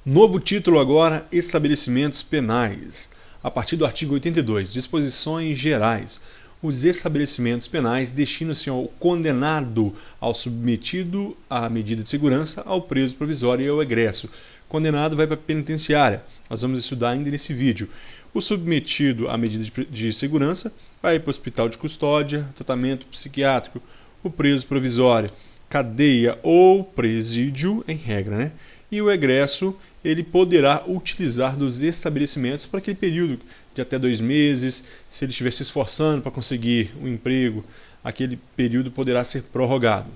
Novo título agora, estabelecimentos penais. A partir do artigo 82, disposições gerais. Os estabelecimentos penais destinam-se ao condenado, ao submetido à medida de segurança, ao preso provisório e ao egresso. Condenado vai para a penitenciária. Nós vamos estudar ainda nesse vídeo. O submetido à medida de segurança vai para o hospital de custódia, tratamento psiquiátrico. O preso provisório, cadeia ou presídio, em regra, né? E o egresso, ele poderá utilizar dos estabelecimentos para aquele período de até 2 meses. Se ele estiver se esforçando para conseguir um emprego, aquele período poderá ser prorrogado.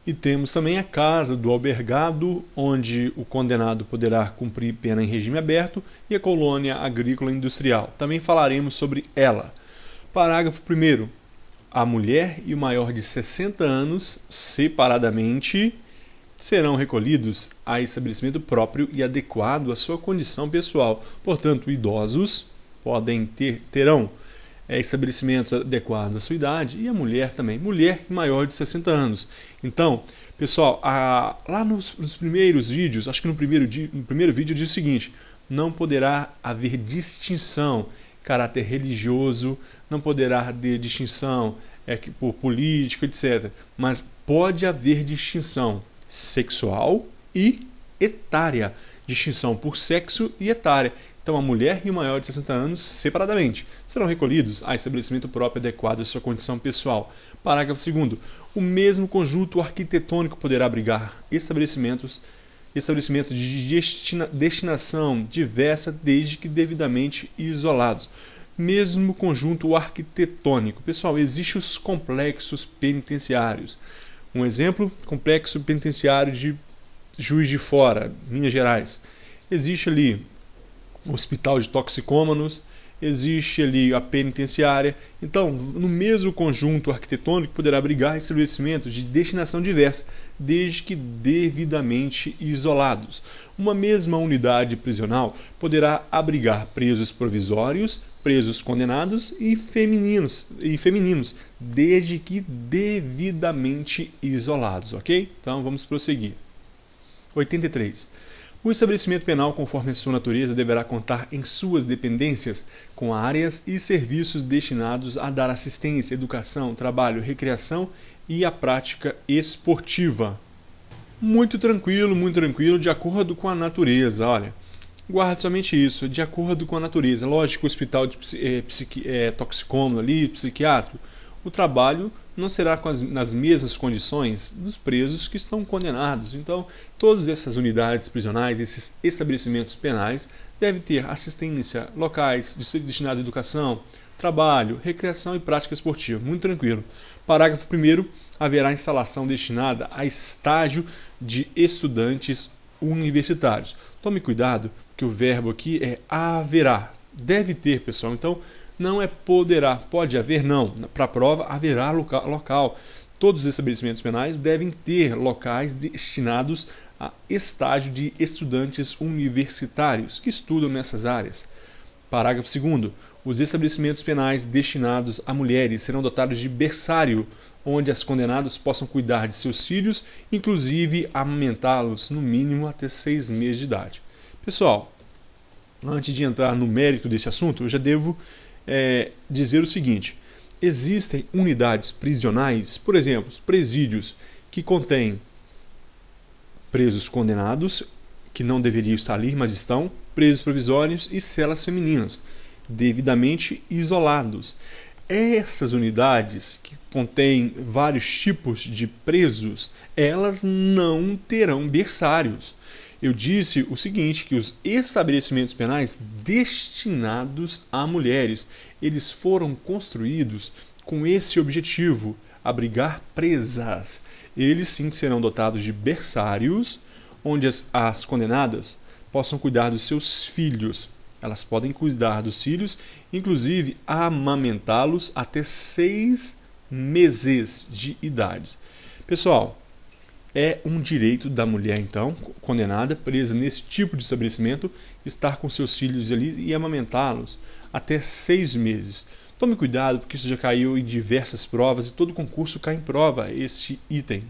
E temos também a casa do albergado, onde o condenado poderá cumprir pena em regime aberto, e a colônia agrícola industrial. Também falaremos sobre ela. Parágrafo 1º. A mulher e o maior de 60 anos, separadamente, serão recolhidos a estabelecimento próprio e adequado à sua condição pessoal. Portanto, idosos terão estabelecimentos adequados à sua idade, e a mulher também, mulher maior de 60 anos. Então, pessoal, lá nos primeiros vídeos, acho que no primeiro vídeo diz o seguinte: não poderá haver distinção, caráter religioso, não poderá haver distinção por político, etc. Mas pode haver distinção sexual e etária, distinção por sexo e etária. Então, a mulher e o maior de 60 anos, separadamente, serão recolhidos a estabelecimento próprio adequado à sua condição pessoal. Parágrafo 2º. O mesmo conjunto arquitetônico poderá abrigar estabelecimentos de destinação diversa, desde que devidamente isolados. Mesmo conjunto arquitetônico. Pessoal, existem os complexos penitenciários. Um exemplo, complexo penitenciário de Juiz de Fora, Minas Gerais. Existe ali o hospital de toxicômanos, existe ali a penitenciária. Então, no mesmo conjunto arquitetônico, poderá abrigar estabelecimentos de destinação diversa, desde que devidamente isolados. Uma mesma unidade prisional poderá abrigar presos provisórios, presos condenados e femininos, desde que devidamente isolados, ok? Então, vamos prosseguir. 83. O estabelecimento penal, conforme a sua natureza, deverá contar em suas dependências com áreas e serviços destinados a dar assistência, educação, trabalho, recreação e a prática esportiva. Muito tranquilo, de acordo com a natureza. Olha, guarde somente isso, de acordo com a natureza. Lógico, o hospital de toxicômano ali, psiquiátrico, o trabalho não será nas mesmas condições dos presos que estão condenados. Então, todas essas unidades prisionais, esses estabelecimentos penais, devem ter assistência, locais destinados à educação, trabalho, recreação e prática esportiva. Muito tranquilo. Parágrafo 1º. Haverá instalação destinada a estágio de estudantes universitários. Tome cuidado, que o verbo aqui é haverá. Deve ter, pessoal. Então, não é poderá, pode haver, não. Para a prova, haverá local. Todos os estabelecimentos penais devem ter locais destinados a estágio de estudantes universitários que estudam nessas áreas. Parágrafo 2º. Os estabelecimentos penais destinados a mulheres serão dotados de berçário, onde as condenadas possam cuidar de seus filhos, inclusive amamentá-los no mínimo até 6 meses de idade. Pessoal, antes de entrar no mérito desse assunto, eu já devo dizer o seguinte: existem unidades prisionais, por exemplo, presídios, que contêm presos condenados, que não deveriam estar ali, mas estão, presos provisórios e celas femininas, devidamente isolados. Essas unidades, que contêm vários tipos de presos, elas não terão berçários. Eu disse o seguinte, que os estabelecimentos penais destinados a mulheres, eles foram construídos com esse objetivo, abrigar presas. Eles sim serão dotados de berçários, onde as condenadas possam cuidar dos seus filhos. Elas podem cuidar dos filhos, inclusive amamentá-los até 6 meses de idade. Pessoal, é um direito da mulher, então, condenada, presa nesse tipo de estabelecimento, estar com seus filhos ali e amamentá-los até 6 meses. Tome cuidado, porque isso já caiu em diversas provas e todo concurso cai em prova esse item.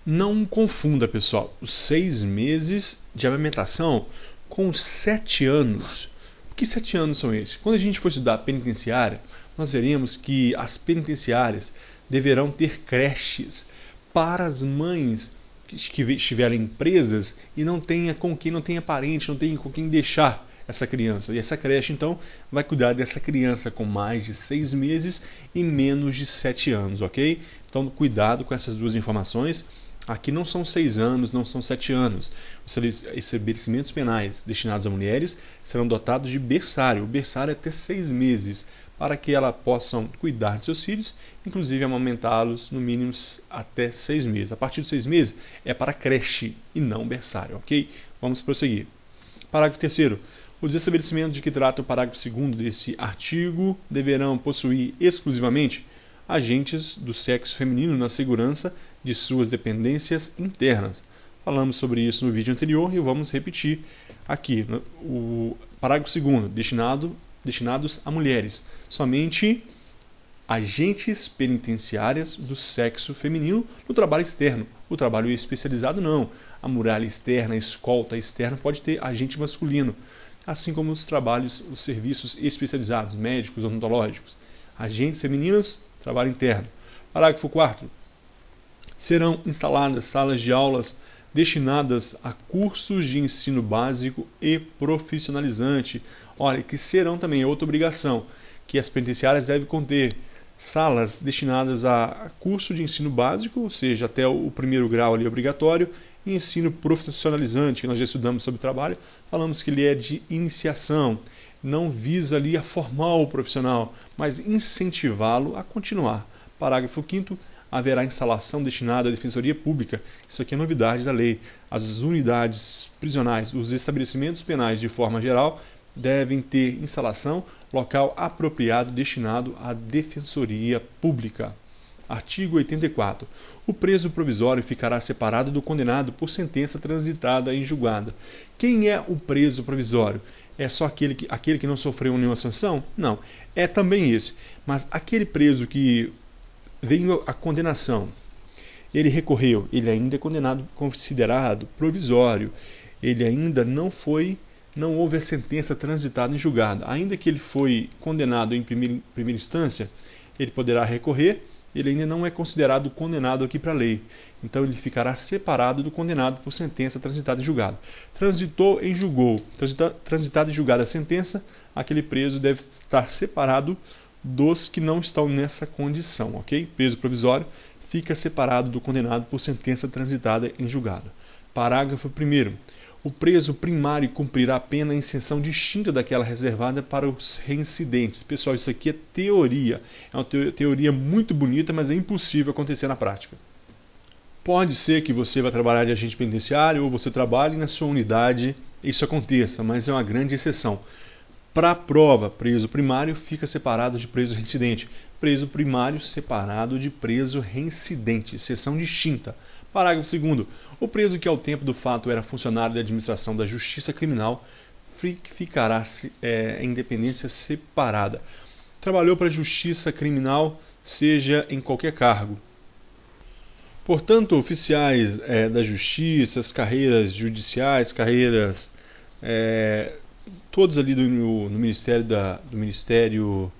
Não confunda, pessoal, os 6 meses de amamentação com os 7 anos. Que 7 anos são esses? Quando a gente for estudar penitenciária, nós veremos que as penitenciárias deverão ter creches para as mães que estiverem presas e não tenha com quem, não tenha parente, não tenha com quem deixar essa criança. E essa creche, então, vai cuidar dessa criança com mais de 6 meses e menos de 7 anos, ok? Então, cuidado com essas duas informações. Aqui não são 6 anos, não são 7 anos. Os estabelecimentos penais destinados a mulheres serão dotados de berçário. O berçário é até 6 meses, para que elas possam cuidar de seus filhos, inclusive amamentá-los no mínimo até 6 meses. A partir de 6 meses é para creche e não berçário, ok? Vamos prosseguir. Parágrafo 3º. Os estabelecimentos de que trata o parágrafo 2º desse artigo deverão possuir exclusivamente agentes do sexo feminino na segurança de suas dependências internas. Falamos sobre isso no vídeo anterior e vamos repetir aqui. O parágrafo 2º, destinados a mulheres. Somente agentes penitenciárias do sexo feminino no trabalho externo. O trabalho especializado não. A muralha externa, a escolta externa pode ter agente masculino, assim como os serviços especializados, médicos, odontológicos. Agentes femininas, trabalho interno. Parágrafo 4º. Serão instaladas salas de aulas destinadas a cursos de ensino básico e profissionalizante. Olha, que serão também outra obrigação, que as penitenciárias devem conter salas destinadas a curso de ensino básico, ou seja, até o 1º grau ali obrigatório, e ensino profissionalizante, que nós já estudamos sobre trabalho, falamos que ele é de iniciação, não visa ali a formar o profissional, mas incentivá-lo a continuar. Parágrafo 5º. Haverá instalação destinada à defensoria pública. Isso aqui é novidade da lei. As unidades prisionais, os estabelecimentos penais de forma geral, devem ter instalação, local apropriado destinado à defensoria pública. Artigo 84. O preso provisório ficará separado do condenado por sentença transitada em julgado. Quem é o preso provisório? É só aquele que não sofreu nenhuma sanção? Não. É também esse. Mas aquele preso que veio a condenação, ele recorreu, ele ainda é condenado, considerado provisório, ele ainda não houve a sentença transitada em julgado, ainda que ele foi condenado em primeira instância, ele poderá recorrer, ele ainda não é considerado condenado aqui para a lei, então ele ficará separado do condenado por sentença transitada em julgado. Transitou em julgou, transitada em julgado a sentença, aquele preso deve estar separado dos que não estão nessa condição, ok? Preso provisório fica separado do condenado por sentença transitada em julgado. Parágrafo 1º. O preso primário cumprirá a pena em seção distinta daquela reservada para os reincidentes. Pessoal, isso aqui é teoria. É uma teoria muito bonita, mas é impossível acontecer na prática. Pode ser que você vá trabalhar de agente penitenciário ou você trabalhe na sua unidade, isso aconteça, mas é uma grande exceção. Para a prova, preso primário fica separado de preso reincidente. Preso primário separado de preso reincidente. Seção distinta. Parágrafo 2º. O preso que ao tempo do fato era funcionário da administração da Justiça Criminal ficará em independência separada. Trabalhou para a Justiça Criminal, seja em qualquer cargo. Portanto, oficiais da Justiça, as carreiras judiciais, carreiras todos ali no Ministério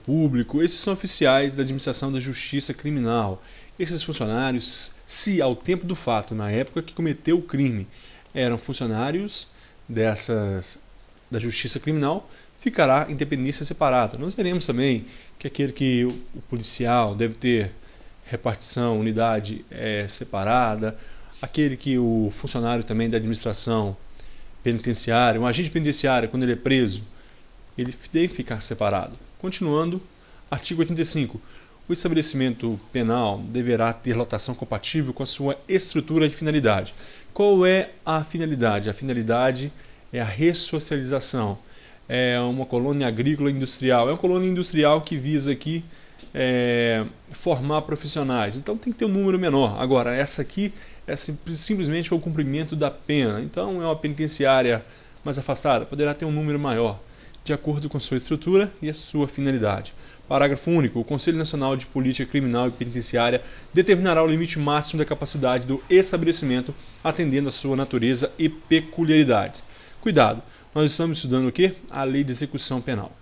Público, esses são oficiais da administração da Justiça Criminal. Esses funcionários, se ao tempo do fato, na época que cometeu o crime, eram funcionários da Justiça Criminal, ficará em independência separada. Nós veremos também que o policial deve ter repartição, unidade separada, aquele que o funcionário também da administração penitenciária, um agente penitenciário, quando ele é preso, ele deve ficar separado. Continuando, artigo 85. O estabelecimento penal deverá ter lotação compatível com a sua estrutura e finalidade. Qual é a finalidade? A finalidade é a ressocialização. É uma colônia agrícola industrial. É uma colônia industrial que visa aqui formar profissionais. Então tem que ter um número menor. Agora, essa aqui é simplesmente para o cumprimento da pena. Então é uma penitenciária mais afastada, poderá ter um número maior, de acordo com sua estrutura e a sua finalidade. Parágrafo único. O Conselho Nacional de Política Criminal e Penitenciária determinará o limite máximo da capacidade do estabelecimento, atendendo à sua natureza e peculiaridades. Cuidado, nós estamos estudando o quê? A Lei de Execução Penal.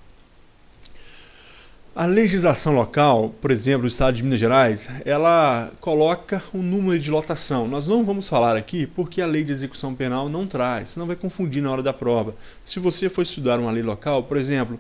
A legislação local, por exemplo, do Estado de Minas Gerais, ela coloca um número de lotação. Nós não vamos falar aqui porque a Lei de Execução Penal não traz, senão vai confundir na hora da prova. Se você for estudar uma lei local, por exemplo,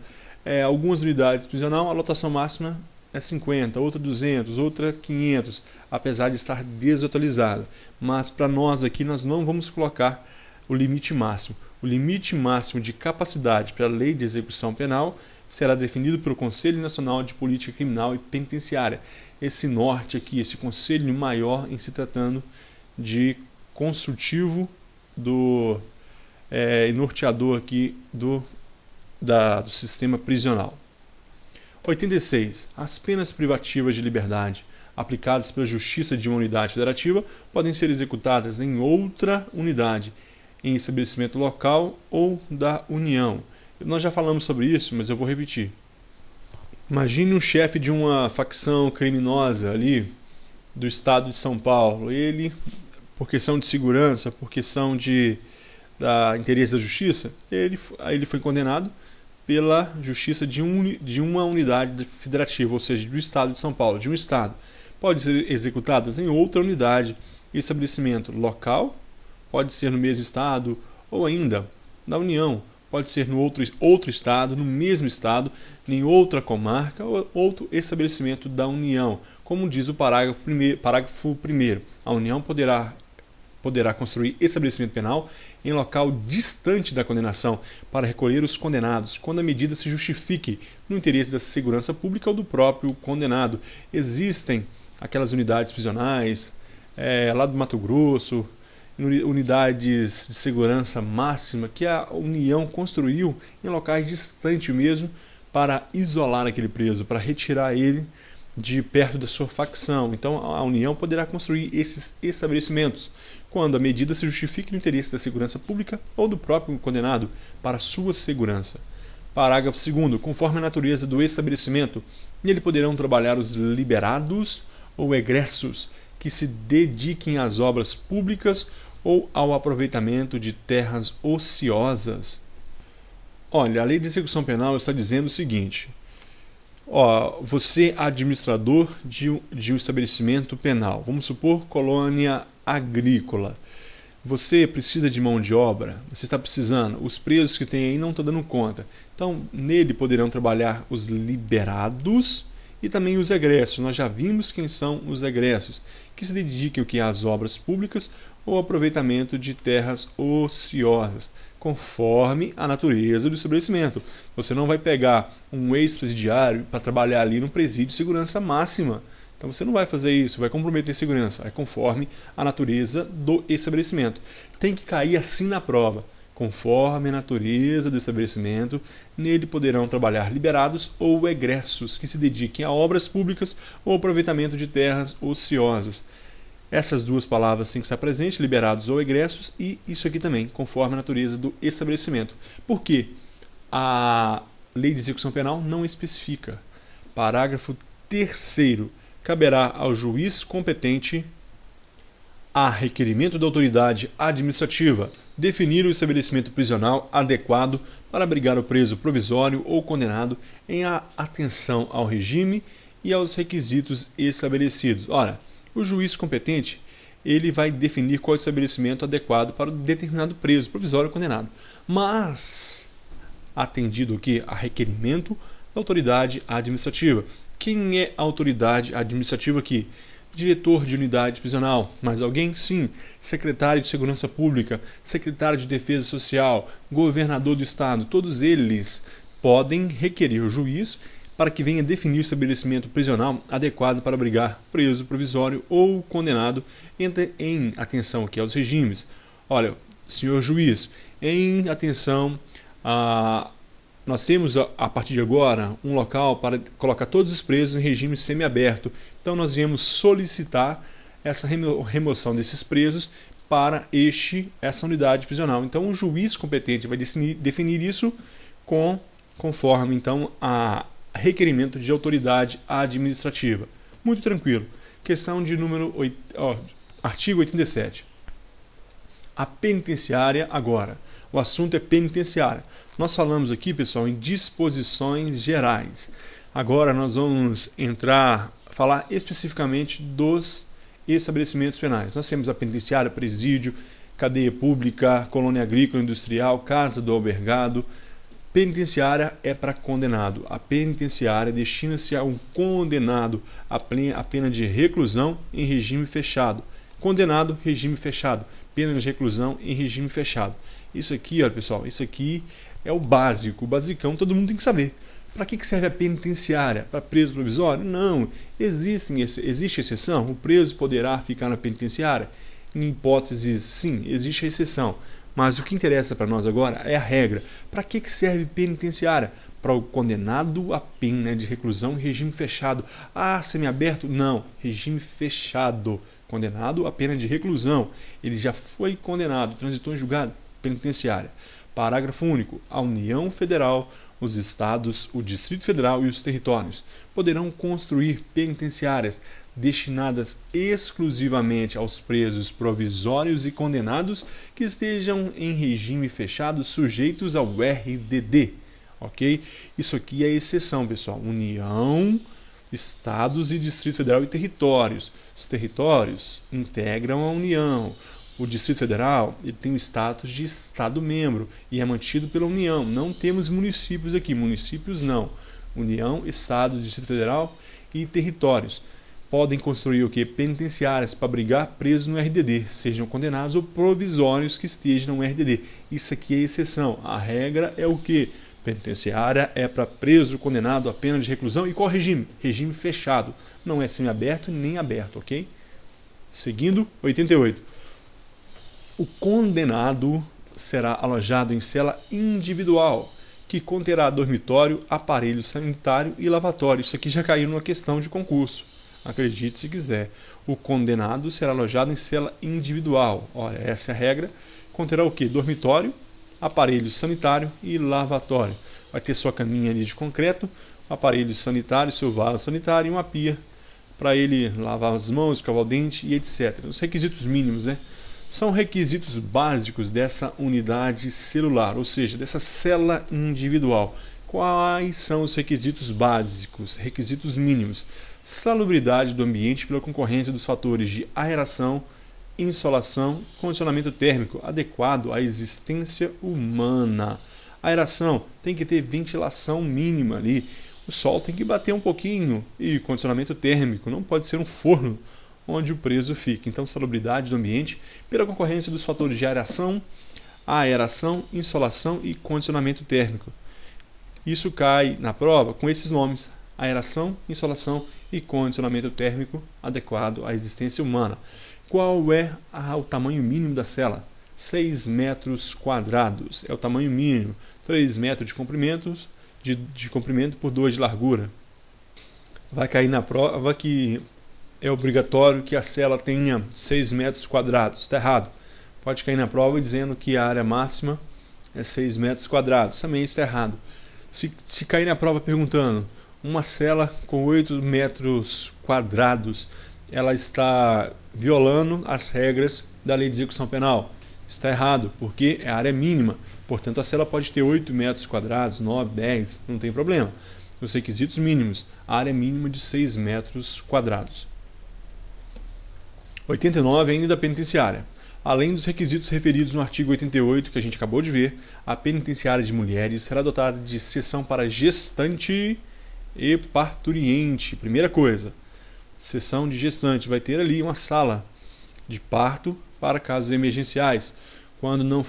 algumas unidades prisional, a lotação máxima é 50, outra 200, outra 500, apesar de estar desatualizada. Mas para nós aqui, nós não vamos colocar o limite máximo. O limite máximo de capacidade para a Lei de Execução Penal será definido pelo Conselho Nacional de Política Criminal e Penitenciária. Esse norte aqui, esse conselho maior em se tratando de consultivo e norteador aqui do sistema prisional. 86. As penas privativas de liberdade aplicadas pela Justiça de uma unidade federativa podem ser executadas em outra unidade, em estabelecimento local ou da União. Nós já falamos sobre isso, mas eu vou repetir. Imagine um chefe de uma facção criminosa ali do estado de São Paulo. Ele, por questão de segurança, por questão da interesse da justiça, ele foi condenado pela justiça de uma unidade federativa, ou seja, do estado de São Paulo, de um estado. Pode ser executadas em outra unidade, estabelecimento local, pode ser no mesmo estado, ou ainda na União. Pode ser no outro estado, no mesmo estado, em outra comarca ou outro estabelecimento da União. Como diz o parágrafo 1º, a União poderá construir estabelecimento penal em local distante da condenação para recolher os condenados, quando a medida se justifique no interesse da segurança pública ou do próprio condenado. Existem aquelas unidades prisionais lá do Mato Grosso, unidades de segurança máxima que a União construiu em locais distantes mesmo para isolar aquele preso, para retirar ele de perto da sua facção. Então a União poderá construir esses estabelecimentos quando a medida se justifique no interesse da segurança pública ou do próprio condenado para sua segurança. Parágrafo 2º. Conforme a natureza do estabelecimento, nele poderão trabalhar os liberados ou egressos que se dediquem às obras públicas ou ao aproveitamento de terras ociosas. Olha, a Lei de Execução Penal está dizendo o seguinte: você é administrador de um estabelecimento penal, vamos supor colônia agrícola. Você precisa de mão de obra, você está precisando, os presos que tem aí não estão dando conta. Então, nele poderão trabalhar os liberados e também os egressos. Nós já vimos quem são os egressos, que se dedicam às obras públicas ou aproveitamento de terras ociosas, conforme a natureza do estabelecimento. Você não vai pegar um ex-presidiário para trabalhar ali no presídio de segurança máxima. Então você não vai fazer isso, vai comprometer a segurança. É conforme a natureza do estabelecimento. Tem que cair assim na prova. Conforme a natureza do estabelecimento, nele poderão trabalhar liberados ou egressos que se dediquem a obras públicas ou aproveitamento de terras ociosas. Essas duas palavras têm que estar presentes, liberados ou egressos, e isso aqui também, conforme a natureza do estabelecimento. Por quê? A Lei de Execução Penal não especifica. Parágrafo 3º. Caberá ao juiz competente, a requerimento da autoridade administrativa, definir o estabelecimento prisional adequado para abrigar o preso provisório ou condenado em atenção ao regime e aos requisitos estabelecidos. Ora, o juiz competente, ele vai definir qual é o estabelecimento adequado para o determinado preso, provisório ou condenado. Mas, atendido aqui a requerimento da autoridade administrativa. Quem é a autoridade administrativa aqui? Diretor de unidade prisional. Mais alguém? Sim. Secretário de Segurança Pública, secretário de Defesa Social, governador do Estado. Todos eles podem requerer o juiz para que venha definir o estabelecimento prisional adequado para abrigar preso provisório ou condenado em atenção aqui aos regimes. Olha, senhor juiz, em atenção nós temos a partir de agora um local para colocar todos os presos em regime semiaberto. Então nós viemos solicitar essa remoção desses presos para essa unidade prisional. Então o juiz competente vai definir isso conforme então requerimento de autoridade administrativa. Muito tranquilo. Questão de número artigo 87. A penitenciária agora. O assunto é penitenciária. Nós falamos aqui, pessoal, em disposições gerais. Agora nós vamos falar especificamente dos estabelecimentos penais. Nós temos a penitenciária, presídio, cadeia pública, colônia agrícola, industrial, casa do albergado. Penitenciária é para condenado. A penitenciária destina-se a um condenado à pena de reclusão em regime fechado. Condenado, regime fechado. Pena de reclusão em regime fechado. Isso aqui, olha pessoal, isso aqui é o básico. O basicão todo mundo tem que saber. Para que serve a penitenciária? Para preso provisório? Não. Existe exceção? O preso poderá ficar na penitenciária? Em hipóteses, sim, existe a exceção. Mas o que interessa para nós agora é a regra. Para que serve penitenciária? Para o condenado à pena de reclusão em regime fechado. Ah, semiaberto? Não, regime fechado. Condenado à pena de reclusão. Ele já foi condenado, transitou em julgado, penitenciária. Parágrafo único. A União Federal, os estados, o Distrito Federal e os territórios poderão construir penitenciárias destinadas exclusivamente aos presos provisórios e condenados que estejam em regime fechado sujeitos ao RDD. Ok? Isso aqui é exceção, pessoal. União, estados e Distrito Federal e territórios. Os territórios integram a União. O Distrito Federal ele tem o status de Estado-membro e é mantido pela União. Não temos municípios aqui, municípios não. União, Estado, Distrito Federal e territórios. Podem construir o quê? Penitenciárias para abrigar presos no RDD, sejam condenados ou provisórios que estejam no RDD. Isso aqui é exceção. A regra é o quê? Penitenciária é para preso condenado a pena de reclusão. E qual regime? Regime fechado. Não é semiaberto nem aberto, ok? Seguindo, 88. O condenado será alojado em cela individual, que conterá dormitório, aparelho sanitário e lavatório. Isso aqui já caiu numa questão de concurso. Acredite se quiser. O condenado será alojado em cela individual. Olha, essa é a regra. Conterá o quê? Dormitório, aparelho sanitário e lavatório. Vai ter sua caminha ali de concreto, aparelho sanitário, seu vaso sanitário e uma pia para ele lavar as mãos, escovar o dente e etc. Os requisitos mínimos, né? São requisitos básicos dessa unidade celular, ou seja, dessa cela individual. Quais são os requisitos básicos, requisitos mínimos? Salubridade do ambiente pela concorrência dos fatores de aeração, insolação, condicionamento térmico adequado à existência humana. A aeração tem que ter ventilação mínima ali, o sol tem que bater um pouquinho e condicionamento térmico, não pode ser um forno onde o preso fica. Então, salubridade do ambiente pela concorrência dos fatores de aeração, insolação e condicionamento térmico. Isso cai na prova com esses nomes: aeração, insolação e condicionamento térmico adequado à existência humana. Qual é o tamanho mínimo da cela? 6 metros quadrados é o tamanho mínimo. 3 metros de comprimento por 2 de largura. Vai cair na prova que é obrigatório que a cela tenha 6 metros quadrados. Está errado. Pode cair na prova dizendo que a área máxima é 6 metros quadrados. Também está errado. Se cair na prova perguntando uma cela com 8 metros quadrados, ela está violando as regras da lei de execução penal. Está errado, porque é a área mínima. Portanto, a cela pode ter 8 metros quadrados, 9, 10, não tem problema. Os requisitos mínimos, a área mínima de 6 metros quadrados. 89 ainda da penitenciária. Além dos requisitos referidos no artigo 88, que a gente acabou de ver, a penitenciária de mulheres será dotada de seção para gestante e parturiente. Primeira coisa, seção de gestante. Vai ter ali uma sala de parto para casos emergenciais. Quando não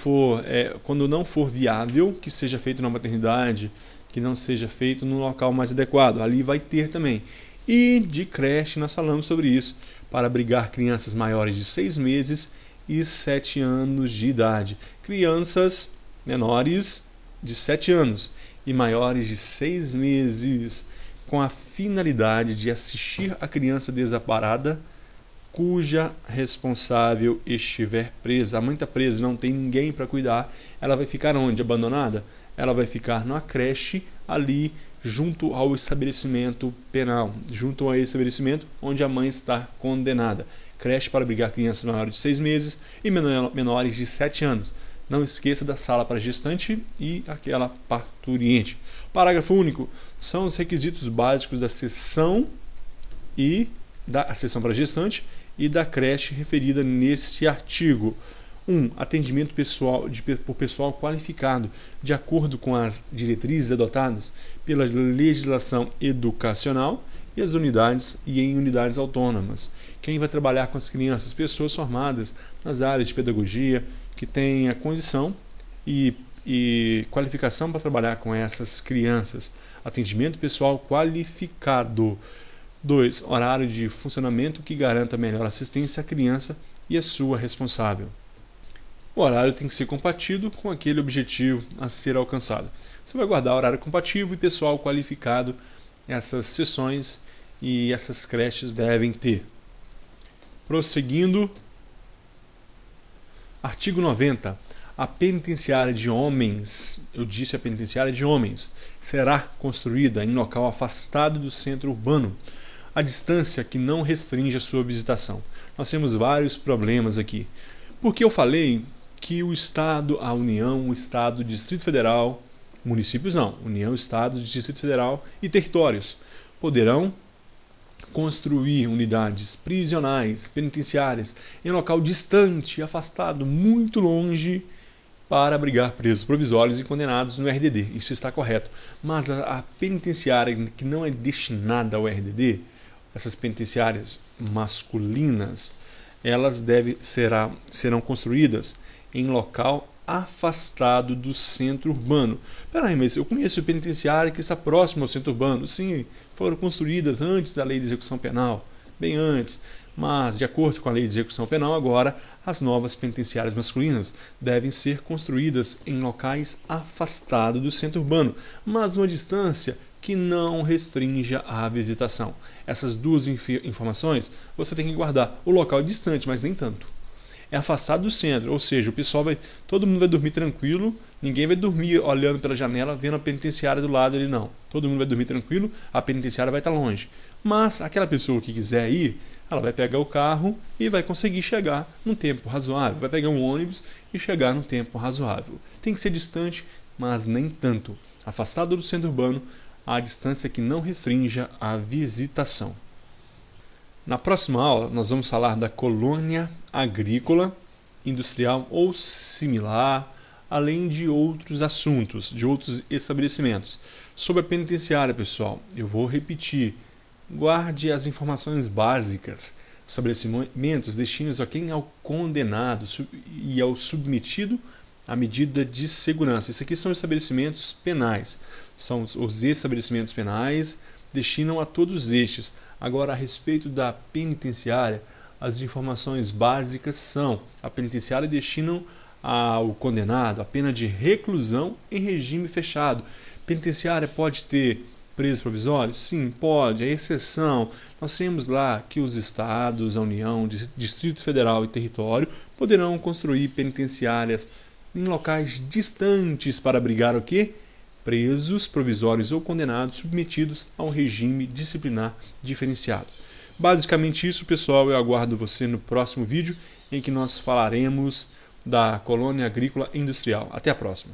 for viável que seja feito na maternidade, que não seja feito no local mais adequado, ali vai ter também. E de creche, nós falamos sobre isso, para abrigar crianças maiores de 6 meses e 7 anos de idade. Crianças menores de 7 anos e maiores de 6 meses, com a finalidade de assistir a criança desamparada cuja responsável estiver presa. A mãe está presa, não tem ninguém para cuidar, ela vai ficar onde? Abandonada? Ela vai ficar numa creche ali junto ao estabelecimento penal, junto ao estabelecimento onde a mãe está condenada. Creche para abrigar crianças menores de 6 meses e menores de 7 anos. Não esqueça da sala para gestante e aquela parturiente. Parágrafo único. São os requisitos básicos da seção para gestante e da creche referida nesse artigo. 1. Atendimento por pessoal qualificado, de acordo com as diretrizes adotadas pela legislação educacional e em unidades autônomas. Quem vai trabalhar com as crianças? Pessoas formadas nas áreas de pedagogia, que têm a condição e qualificação para trabalhar com essas crianças. Atendimento pessoal qualificado. 2. Horário de funcionamento que garanta melhor assistência à criança e à sua responsável. O horário tem que ser compatível com aquele objetivo a ser alcançado. Você vai guardar horário compatível e pessoal qualificado. Essas sessões e essas creches devem ter. Prosseguindo. Artigo 90. A penitenciária de homens, a penitenciária de homens, será construída em local afastado do centro urbano, a distância que não restringe a sua visitação. Nós temos vários problemas aqui. Porque eu falei que o Estado, a União, o Estado, o Distrito Federal, municípios não, União, Estado, Distrito Federal e territórios poderão construir unidades prisionais, penitenciárias, em local distante, afastado, muito longe, para abrigar presos provisórios e condenados no RDD. Isso está correto. Mas a penitenciária que não é destinada ao RDD, essas penitenciárias masculinas, elas serão construídas em local afastado do centro urbano. Peraí, mas eu conheço penitenciária que está próximo ao centro urbano. Sim, foram construídas antes da lei de execução penal, bem antes. Mas, de acordo com a lei de execução penal, agora as novas penitenciárias masculinas devem ser construídas em locais afastados do centro urbano, mas uma distância que não restrinja a visitação. Essas duas informações você tem que guardar. O local é distante, mas nem tanto. É afastado do centro, ou seja, todo mundo vai dormir tranquilo, ninguém vai dormir olhando pela janela, vendo a penitenciária do lado ali, não. Todo mundo vai dormir tranquilo, a penitenciária vai estar longe. Mas aquela pessoa que quiser ir, ela vai pegar o carro e vai conseguir chegar num tempo razoável. Vai pegar um ônibus e chegar num tempo razoável. Tem que ser distante, mas nem tanto. Afastado do centro urbano, a distância que não restrinja a visitação. Na próxima aula, nós vamos falar da colônia agrícola, industrial ou similar, além de outros assuntos, de outros estabelecimentos. Sobre a penitenciária, pessoal, eu vou repetir. Guarde as informações básicas. Estabelecimentos destinados a quem é o condenado e ao submetido à medida de segurança. Isso aqui são estabelecimentos penais. São os estabelecimentos penais, destinam a todos estes. Agora, a respeito da penitenciária, as informações básicas são: a penitenciária destinam ao condenado a pena de reclusão em regime fechado. Penitenciária pode ter presos provisórios? Sim, pode. É exceção. Nós temos lá que os estados, a União, Distrito Federal e Território poderão construir penitenciárias em locais distantes para abrigar o quê? Presos provisórios ou condenados submetidos a um regime disciplinar diferenciado. Basicamente isso, pessoal. Eu aguardo você no próximo vídeo em que nós falaremos da colônia agrícola industrial. Até a próxima.